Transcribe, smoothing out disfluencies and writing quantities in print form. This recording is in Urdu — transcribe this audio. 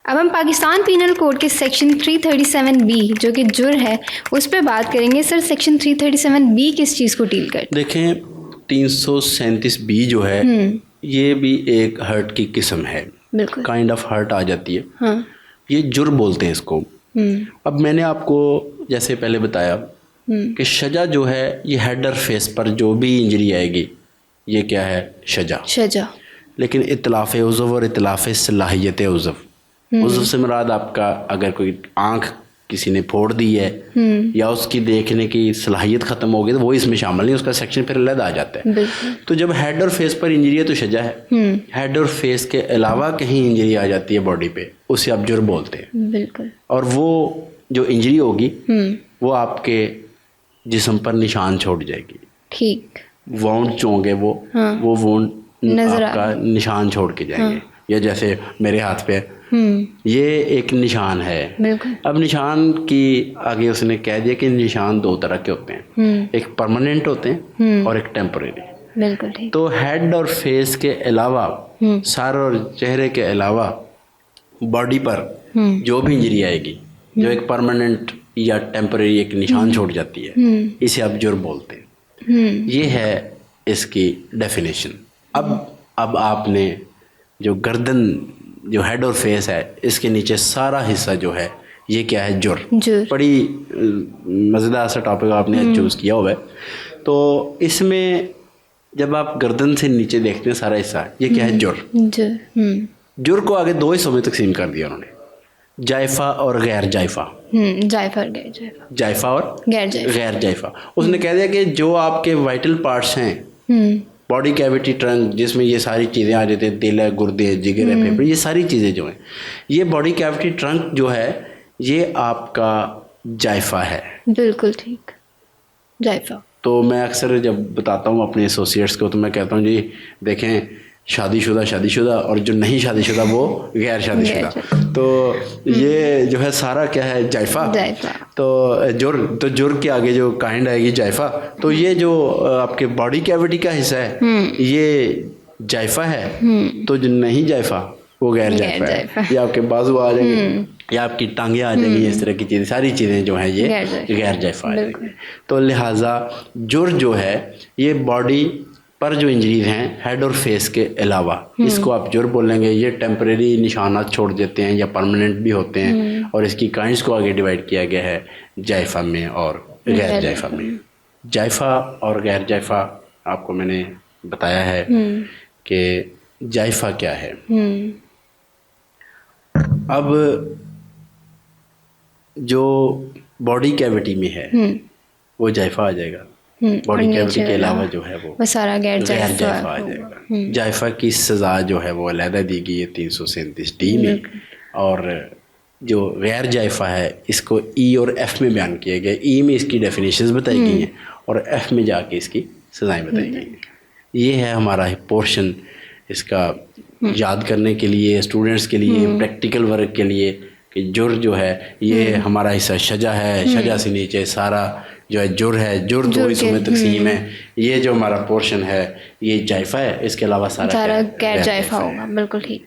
اب ہم پاکستان پینل کوڈ کے سیکشن 337B جو کہ جرم ہے اس پہ بات کریں گے. سر سیکشن 337B کس چیز کو ڈیل کرتا ہے؟ دیکھیں 337B جو ہے یہ بھی ایک ہرٹ کی قسم ہے, بالکل کائنڈ آف ہرٹ آ جاتی ہے. ہاں یہ جرم بولتے ہیں اس کو. اب میں نے آپ کو جیسے پہلے بتایا کہ شجا جو ہے یہ ہیڈ اور فیس پر جو بھی انجری آئے گی یہ کیا ہے؟ شجا. لیکن اطلاف عضو اور اطلاف صلاحیت عضو سے مراد آپ کا اگر کوئی آنکھ کسی نے پھوڑ دی ہے یا اس کی دیکھنے کی صلاحیت ختم ہو گئی تو وہ اس میں شامل نہیں, اس کا سیکشن پھر علیحدہ آ جاتا ہے. تو جب ہیڈ اور فیس پر انجری ہے تو شجا ہے. ہیڈ اور فیس کے علاوہ کہیں انجری آ جاتی ہے باڈی پہ اسے آپ جرم بولتے ہیں. بالکل. اور وہ جو انجری ہوگی وہ آپ کے جسم پر نشان چھوڑ جائے گی. ٹھیک. وونڈ جو ہوں گے وہ وونڈ آپ کا نشان چھوڑ کے جائیں گے. یا جیسے میرے ہاتھ پہ یہ ایک نشان ہے. اب نشان کی آگے اس نے کہہ دیا کہ نشان دو طرح کے ہوتے ہیں, ایک پرماننٹ ہوتے ہیں اور ایک ٹیمپریری. بالکل ٹھیک. تو ہیڈ اور فیس کے علاوہ سر اور چہرے کے علاوہ باڈی پر جو بھی انجری آئے گی جو ایک پرماننٹ یا ٹیمپریری ایک نشان چھوڑ جاتی ہے اسے آپ جرم بولتے ہیں. یہ ہے اس کی ڈیفینیشن. اب آپ نے جو گردن جو ہیڈ اور فیس ہے اس کے نیچے سارا حصہ جو ہے یہ کیا ہے؟ جرم. بڑی مزیدار سا ٹاپک آپ نے چوز کیا ہوا ہے. تو اس میں جب آپ گردن سے نیچے دیکھتے ہیں سارا حصہ یہ کیا ہے؟ جرم. جرم کو آگے دو حصوں میں تقسیم کر دیا انہوں نے, جائفہ اور غیر جائفہ. جائفہ اور غیر جائفہ. اس نے کہہ دیا کہ جو آپ کے وائٹل پارٹس ہیں باڈی کیویٹی ٹرنک جس میں یہ ساری چیزیں آ جاتی ہیں, دل ہے, گردے ہیں, جگر ہے, پھیپھڑے, یہ ساری چیزیں جو ہیں یہ باڈی کیویٹی ٹرنک جو ہے یہ آپ کا جائفہ ہے. بالکل ٹھیک. جائفہ. تو میں اکثر جب بتاتا ہوں اپنے ایسوسیٹس کو تو میں کہتا ہوں جی دیکھیں شادی شدہ اور جو نہیں شادی شدہ وہ غیر شادی شدہ. تو یہ جو ہے سارا کیا ہے؟ جائفہ. تو جرم کے آگے جو کائنڈ آئے گی جائفہ. تو یہ جو آپ کے باڈی کیویٹی کا حصہ ہے یہ جائفہ ہے. تو جو نہیں جائفہ وہ غیر جائفہ ہے. یا آپ کے بازو آ جائیں گے یا آپ کی ٹانگیں آ جائیں گی, اس طرح کی چیزیں ساری چیزیں جو ہیں یہ غیر جائفہ آ جائیں گی. تو لہٰذا جرم جو ہے یہ باڈی پر جو انجریز ہیں ہیڈ اور فیس کے علاوہ اس کو آپ جرم بولیں گے. یہ ٹیمپریری نشانات چھوڑ دیتے ہیں یا پرماننٹ بھی ہوتے ہیں. اور اس کی کائنڈس کو آگے ڈیوائڈ کیا گیا ہے جائفہ میں اور غیر جائفہ میں. جائفہ اور غیر جائفہ آپ کو میں نے بتایا ہے کہ جائفہ کیا ہے. اب جو باڈی کیویٹی میں ہے وہ جائفہ آ جائے گا. باڈی کیویٹی کے علاوہ جو ہے وہ سارا غیر جائفہ آ جائے گا. جائفہ کی سزا جو ہے وہ علیحدہ دی گئی ہے 337D میں. اور جو غیر جائفہ ہے اس کو ای اور ایف میں بیان کیا گیا. ای میں اس کی ڈیفینیشنز بتائی گئی ہیں اور ایف میں جا کے اس کی سزائیں بتائی گئی ہیں. یہ ہے ہمارا پورشن اس کا یاد کرنے کے لیے اسٹوڈنٹس کے لیے پریکٹیکل ورک کے لیے کہ جرم جو ہے یہ ہمارا حصہ شجا ہے. شجا سے نیچے سارا جو ہے جرم ہے. جرم دو حصوں میں تقسیم ہے. یہ جو ہمارا پورشن ہے یہ جائفہ ہے, اس کے علاوہ سارا غیر جائفہ ہوگا. بالکل ٹھیک.